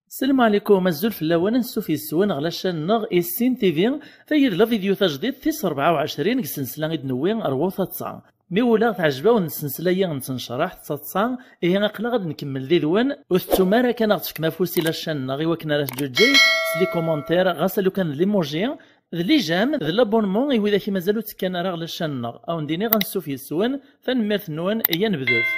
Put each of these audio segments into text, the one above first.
السلام عليكم الزلف الاول نسو في السوان على شان السين تي في فاير لا فيديو تجديد تيس 24 سلسله غيد نوين اروث 9 مي ولا تعجبوا السلسله هي نتنشرح 9 هي نقلا غادي نكمل ذي دوان وثما راه كان غتفك مفوسي لا شان غي وكنا راه جوجي سلي كومونتير غاسلو كان ليموجي ذلي جام ذ لابونمون اي اذا مازالو تكان راه على شان او نديني غنسو في السوان فنمرت نوان هي نبدوث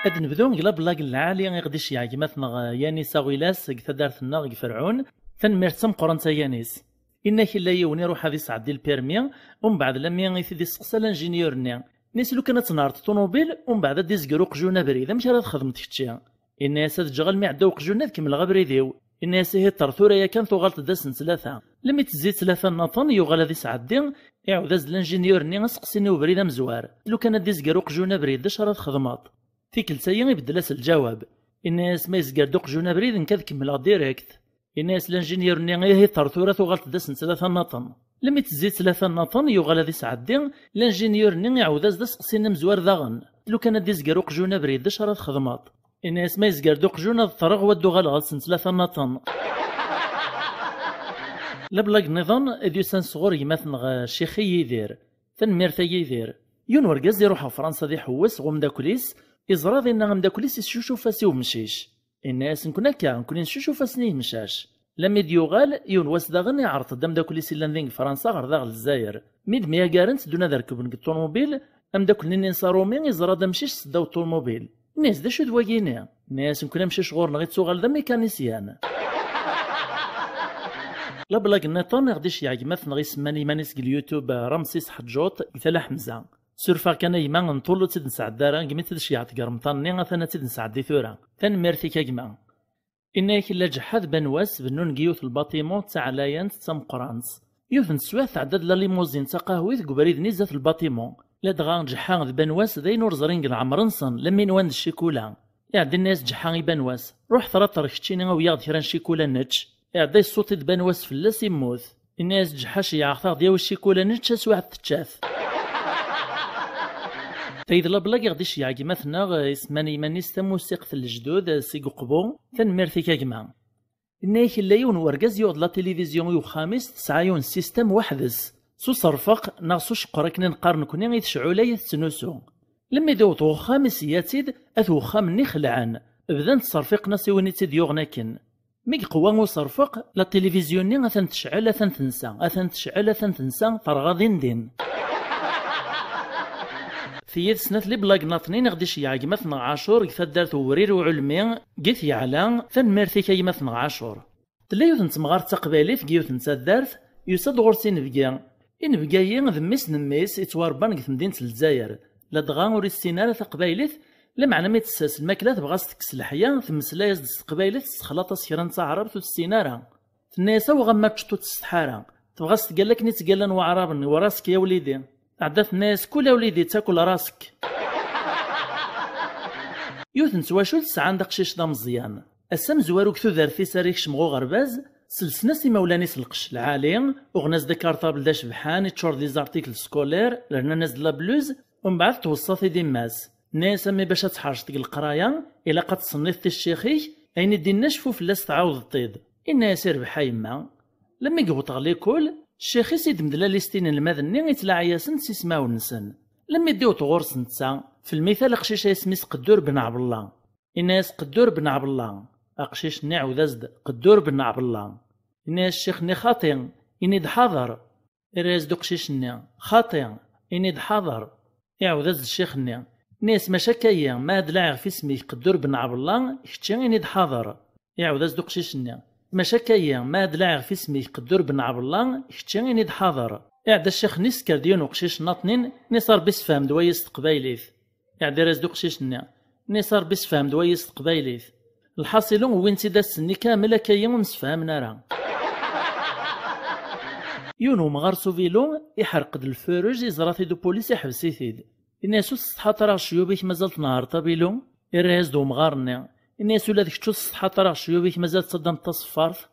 هاد نبدو نقلا بلاك العالي غيغديش يعجبتنا يانيس غيلاس تدارتنا غي فرعون تنمرتم قرنتا يانيس إنك إلا يوني روح هذه سعد ديال البيرمي ومن بعد لما يثدي سقسا لانجينيورني نيسلو كانت نارت طوموبيل ومن بعد ديزكرو قجونا بريد ماشي راه خدمت كتشي الناس تجغل ما عداو قجونا كمل غبريديو الناس هي الطرثوره يا كانت غلط داسن ثلاثه لما تزيد ثلاثه نطن يغال هذه سعد دين يعود لانجينيورني سقسيني وبريد مزوار لو كان ديزكرو قجونا بريد اش راه خدمات تيك لسايا يبدلاس الجواب الناس ما يزقردوق جونا بريد نكاد كملها ديريكت الناس الانجينيور ني هي الطرثوره وغلط داسن ثلاثه نطن لما تزيد ثلاثه نطن يغال هذه سعدين الانجينيور ني يعود داس سقسينا مزوار ذاغن لو كان ديزكروق جونا بريد اش راه خدمات الناس ما يزقردوق جونا الطرغ ودو غلط ثلاثه نطن لبلاك نظام اديوسان صغور يمثل شيخي يدير تنميرتا يدير يون ورقاز يروح فرنسا ذي حوس غمداكوليس إزراد إن غمداكوليس يشوشو فاسي ومشيش الناس نكون هكا نكون نشوشو فاسني مشاش لما يديوغال يون واس داغن يعرض دام داكوليس إلا ندين فرنسا غير داغ الجزائر ميد ميا كارنت دونا ذا ركبن الطوموبيل أم داكل نصارومي إزراد مشيش سداو الطوموبيل الناس دا شو دواكينا الناس نكون نمشي شغورنا غير تسوغال دا ميكانيسيان لا بلاك نيطون غديش يعجبنا غي سماني مانيس اليوتيوب رمسيس حجوط مثلا حمزة سورفا كان يما نطولو تيد نسعد دارا كمي تدش يعطي قرمطاني غاثنا تيد نسعد دي ثورا تنميرتي كاكما إناك إلا جحاد بنواس بنون كيوث الباطيمون تاع لايانت تام قرانس يوث نسوات عدد لا ليموزين تا قهويت كبريد نيزات الباطيمون لا دغا جحان بنواس ذاين ورزرين العمر نصن لمين وان الشيكولا يعدي الناس جحان بنواس روح ثلاثة ركتشيني وياض كيران شيكولا نتش يعدي الصوت بنواس فلاس يموت الناس جحاش يعثر ديال الشيكولا نتش سواعد تتشاف تايد لابلاك غديش يعجبنا اسماني مانيس موسيقى الجدود سيقو قبو تنميرتي كاكما إنايك إلا يون ورقاز يوض لا تلفزيون يو خامس تسعى يون سيستم وحدس سو صرفق ناقصو شقرك نقارن كوني غيتشعو لا يتسنوسو لما يدوطو خامس ياتيد أثو خامني خلعان بدان تصرفق ناسي وين يتيد يوغناكن ميك قوان وصرفق لا تلفزيون أثن تشعل أثن تنسى أثن تشعل أثن تنسى طرغا دين في يد سنة لي بلاك ناطنين غديش يعجبنا عاشور كثدارت ورير وعلمي قيت يعلى تنميرتي كيمثنا عاشور تليوث نتمغار تقبالي في قيوث نتدارت يوسد غورسين بقا إن بقايا ذميس نميس يتواربان في مدينة الجزائر لا دغا وري السينارة تقبايليت لا معنى ما يتساس الماكلة تبغاس تكس الحياة ثمسلا يزد تقبايليت تخلط سيران تاع عرب تو السينارة الناس وغما تشطو تستحارة تبغاس تقالك ني تقالن وعرابني وراسك يا وليدي عدات الناس كل وليدي تاكل راسك يوث نتواشو تسعى عندك قشيش دا مزيان السم زوارو كثو ذارثي ساريك شمغو غرباز سلسناس مولاني سلقش العالي وغناز دا كارطابل دا شبحان يتشور دي زارتيكل سكولير لهنا ناس دلا بلوز ومن بعد توصفي دي ماس ناس امي باش تحرش ديك القرايه الا قد صنيفتي الشيخيك اين دي نشفو فلاس تعاود الطيد الناس يربحا يما لما يقوط غليكول الشيخ سيد مدلا ليستين المذني يتلاعى ياسن سيسماو نسن لما يديو تغورس نتسا في المثال قشيش يسميس قدور بن عبد الله الناس قدور بن عبد الله اقشيش نعو ذزد قدور بن عبد الله الناس الشيخ ني خاطي إني حاضر الراس دو قشيش ني خاطي إني حاضر يعو ذزد الشيخ ني ناس مشاكايا ما دلاع في اسمي قدور بن عبد الله يختي إني حاضر يعو ذزد دو قشيش ني مشاكايا ما دلاع في اسمي قدور بن عبد الله يختي إني حاضر يعد الشيخ نسكر ديون وقشيش ناطنين نصار بس فهم دوايس تقبايليث يعد راس دو قشيش ني نصار بس فهم دوايس تقبايليث الحاصل وين تيدا السني كامل كايا ونسفهمنا راه يونو مغارسو فيلو يحرق الفروج يزراتي دو بوليس يحبسي ثيد الناس السطحة راه شيوبيك مازالت نهار طابيلو الراس دو مغارني الناس ولا ديك السطحة راه شيوبيك مازال تصدم تصفرت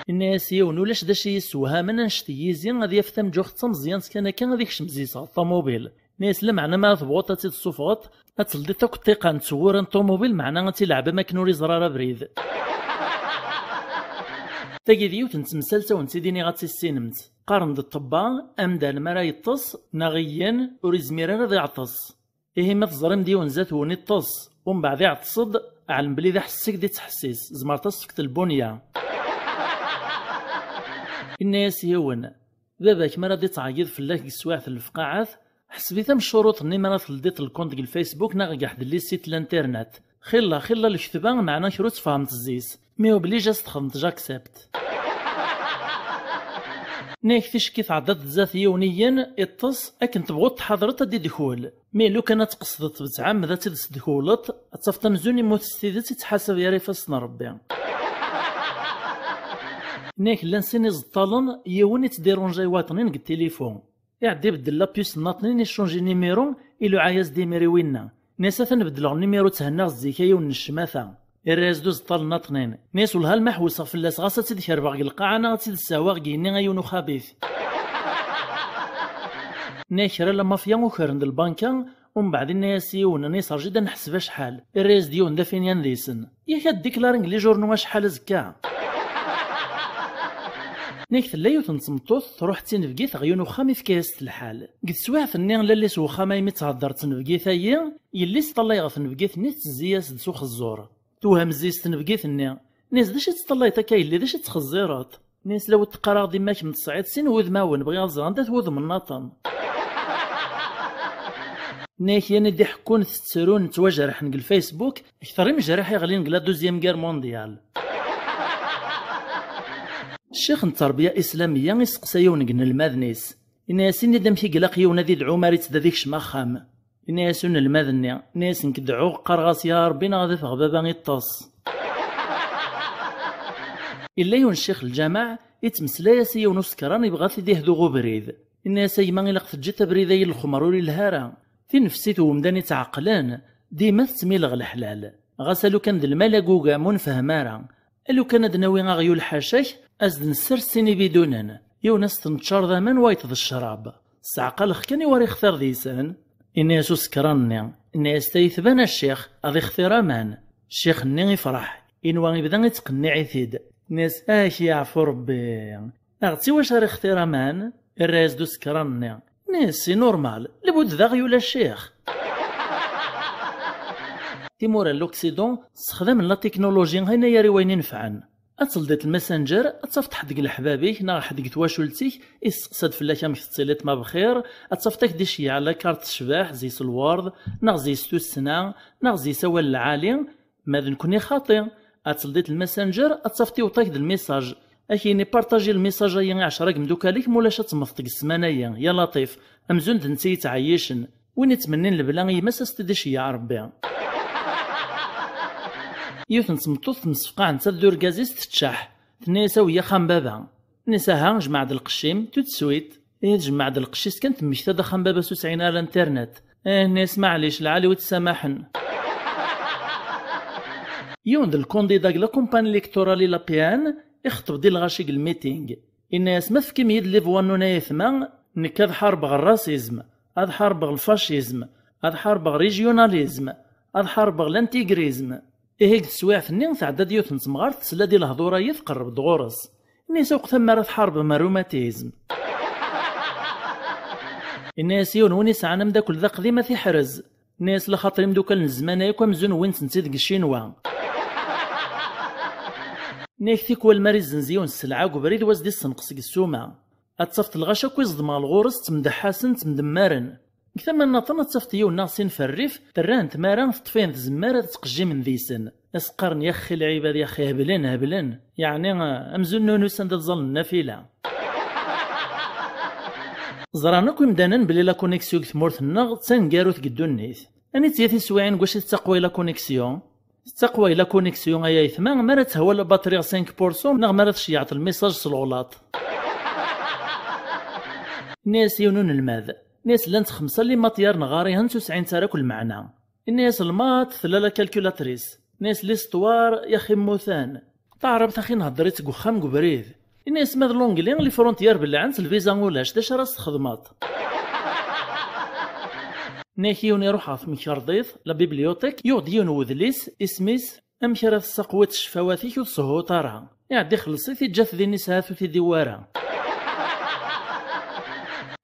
الناس يون ولاش داشي يسوها من نشتي غادي يفهم جوخ مزيان كان هذيك شمزيصه الطوموبيل ناس لا معنى ما ثبوط الصفغط اتلدي تاك الثقه تصور الطوموبيل معنى تلعب ما كنوري زراره بريد تاكي ديوت نتمسلسه ونتيديني غاتسينمت قارن د الطبا امدان مرا يطس ناغيا وريزميران غادي يعطس إيه ما تزرم ديون زات وني طس ومن بعد يعتصد علم بلي ذا حسك دي تحسيس زمر تصفكت البنيه الناس يون باباك مرا دي تعيط فلاك السواعث الفقاعات حسبي ثم الشروط اني مرا تلديت الكونت ديال الفيسبوك ناغي حد لي سيت الانترنت خلا الكتبه معنا كروت فهمت الزيس مي اوبليجا استخدمت جاكسبت ناكتش كيف عدد ذات يونيا اتص اكن تبغو تحضر تدي دخول مي لو كانت قصدت بتعام ذات دخولت تصفت مزوني متستيدت تتحاسب يا ريفاسنا ربي ناك لانسيني زطالن يوني تديرونجاي واطنين التليفون يعدي بدل لابيوس ناطنين يشونجي نيميرو إلو عايز ديميري وينا ناس ثنبدلو النيميرو تهنا الزيكايا ونشماثا الراس دوز طال ناطنين ناس ولها المحوسه فلاس غاسا تدكر باغي القاعه انا غاتي السواق كيني غيونو خبيث ناكرا لما فيا وكرند البنكه ومن بعد الناس يون نيس جدا نحسب شحال الراس ديون دا فين ينديسن ياك ديكلارينغ لي جورنو شحال زكا نيك ثلايو تنصمتوث تروح تنفقيت غيونو خامي في كاس الحال قد سواع فني لا سو خاما يمي تهضر تنفقيت هي يلي طلع غا تنفقيت نيت زياس دسوخ الزور توهم زيس تنفقيت النيا ناس داش تطلع تاكاي اللي داش تخزيرات ناس لو تقرا ديماك من الصعيد سين وذ ماون بغي غزران دا توذ من ناطن ناك يعني دي حكون تسرون تواجرح نق الفيسبوك اكثر من جراح يغلي نقلا دوزيام كار مونديال الشيخ التربيه الاسلاميه يسقسايون نقن الماذنيس الناس اللي دام كيقلق يونادي دعو ماريت داك شماخام الناس الماذنيا ناس نكدعو قرغاس يا ربي نغذف غبابا يطاس الا يون الشيخ الجامع يتمسلا ياسي ونسكران يبغى تيديه ذو بريد الناس يما الا خرجت بريدي الخمر ولي الهارا في نفسيتو ومداني تعقلان ديما تميلغ الحلال غسلو كان د المال كوكا منفهمارا لو كان دناوي غيو الحاشاك ازد نسر سيني بدونن يونس تنتشر ذامان وايتض الشراب سعقل خكاني وري اختار ديسان الناس سكراني الناس تيثبان الشيخ اذي اختير امان الشيخ ني يفرح انوا يبدا يتقنع يثيد ناس يعفو ربي اغتي واش راه اختير امان الراس دو سكراني ناس سي نورمال لابد ذا غيو الشيخ تيمور الاوكسيدون استخدام لا تكنولوجيا هنا يا وين ينفعن اتلديت الماسنجر اتفتح ديك لحبابيك نا حد تواشلتيك يسقسد فلاك امك تتصيليت ما بخير اتفتك دي شي على كارت الشباح زي سلوارد نا زي ستوسنا نا زي سوال العالي ماذا نكوني خاطئ اتلديت الماسنجر اتفتي وطيك الميساج اكيني بارطاجي الميساج يا 10 مدوكاليك مولاش تمفطك السمانه يا لطيف امزون دنتي تعيشن وين يتمنين البلاغي ما ساستديش يا ربي يوث نسمطوث مسفقا عن تدور كازيس تتشاح تنيسا ويا خام بابا نساها جمع د القشيم تتسويت جمع د القشيس كانت مشتا دا خام بابا سوسعين على الانترنت ناس معليش العالي وتسامحن يوند الكونديدا لا كومباني الكتورالي لا بيان يخطب ديال الغاشيق الميتينغ الناس ما فكم يد لي فوانو نايثما نك هاد حرب الراسيزم هاد حرب الفاشيزم هاد حرب ريجيوناليزم هاد حرب الانتيغريزم هيك تسواع فني تعداد يوث نتمغار تسلا ديال الهضوره يتقرب دغورس الناس وقت ما راه حرب ماروماتيزم الناس يون سعنا مداكل ذا قديمه تيحرز الناس لخاطر مدوكال الزمان ياك مزون وين تنتي ديك الشينوا نيكتيك والماري الزنزيون السلعه وبريد واز دي السنقس السومه اتصفت الغاشا كويز ضما الغورس تمدح حسن تمدمارن كثما ناطن تصفتيو ناقصين في الريف تران تمارا تطفين تزمارة تقجي من ذيسن اسقرن يا اخي العباد يا اخي هبلن يعني امزون نونو سند تظل النافله زرانا كون دانن بلي لا كونيكسيون ثمورت النغ تنقارو تقدو النيث اني تياتي سواعين واش تقوي لا كونيكسيون تقوي لا كونيكسيون ايا يثما ما تهوى لا باتري 5% نغ ما تشيعط الميساج سلغلاط ناس يونون الماذ ناس لانت خمسة اللي ماتيار نغاري هن 90 ترى كل معنى الناس المات ثلاثة كالكولاتريس ناس ليستوار يا خي موثان تعرف اخي نهضري تك وخام قبريد إني اسمها لونجلي لي فرونتيير بالعنس الفيزا ولاش داش راس تخدمات ناكي ونروح عاف مكرديث لا بيبليوتيك يوض يون وذليس اسميس أمكرة السقوات الشفواتيك وتصهو طارها يعدي خلصي جات ذي نساث وتي وارا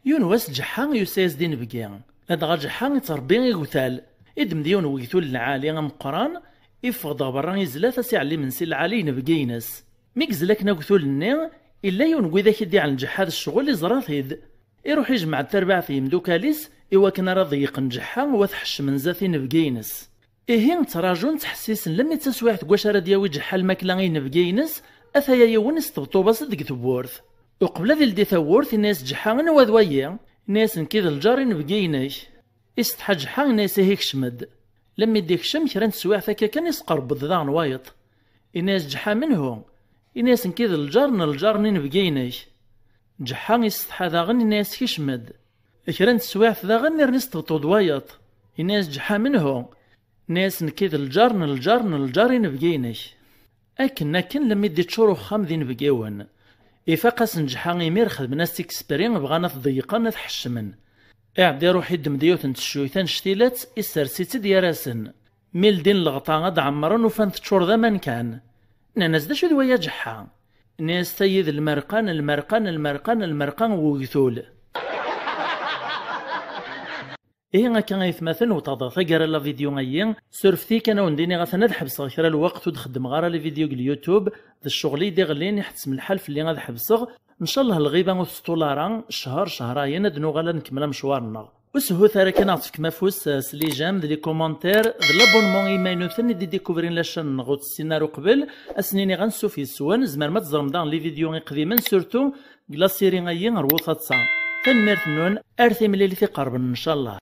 يون واس جحان يساز دين بقيان هاد جحان يتربي يغوثال إدم ديون ويثول العالي مقران يفقد برا يزلا سيعلي من سي العالي نبقينس ميكزلك ناكثول النير إلا يون وإذا كدي على الجحاد الشغل يزراثيد يروح يجمع التربع في مدوكاليس إوا كان راضي يقنجحها وثحش من زاثي نبقينس إيهين تراجون تحسيس لم يتسويح تقواش راه دياوي جحا الماكلة نبقينس أثايا يون استبطو بس ديك ثبورث وقبل ذي الدي ثورث الناس جحا نواذويا ناس نكيد الجاري نبقينيش استحا جحا ناس هيك شمد لما يديك شم كرا نسويح ثكا كان يسقرب ذا نوايط الناس جحا منهم الناس نكيد الجار نبقينيش جحا يستحا ذاغن الناس كيشمد كرا نسويح ذاغن نرنس تبطو دوايط الناس جحا منهم ناس نكيد الجار نبقينيش أكن لما يدي تشورو خام ذي نبقيون إفاقاس نجحا يمير خدم ناس تكسبرين بغانا تضيقا تحشمن اعدي روحي دمديوت نتشويتان شتيلات إسرسيت دياراسن ميل دين الغطا غاد عمرن وفان تشور ذا من كان ناس دا شو ذويا جحا ناس تايد المرقان وغثول إيه كان يثمثن وتضا ثقر لا فيديو غيين سورفتي كان ونديني غاثنا حبسغ كرا الوقت ودخدم غارا لي فيديو اليوتيوب ذا الشغلي دي غليني حتسم الحال في اللي غاد حبسغ ان شاء الله الغيبه وسطولارا شهراين ندنو غالا نكمل مشوارنا وسهو ثارا كان عطفك مفوس سلي جام لي كومونتير لابونمون ايمانو ثاني دي ديكوفرين لاشان نغوت السيناريو قبل اسنيني غنسو في السوان زمر ما تزرم دان لي فيديو قديما سورتو كلا سيري غاين روثا تصا تنمرت نون ارثي ملي في قرب ان شاء الله.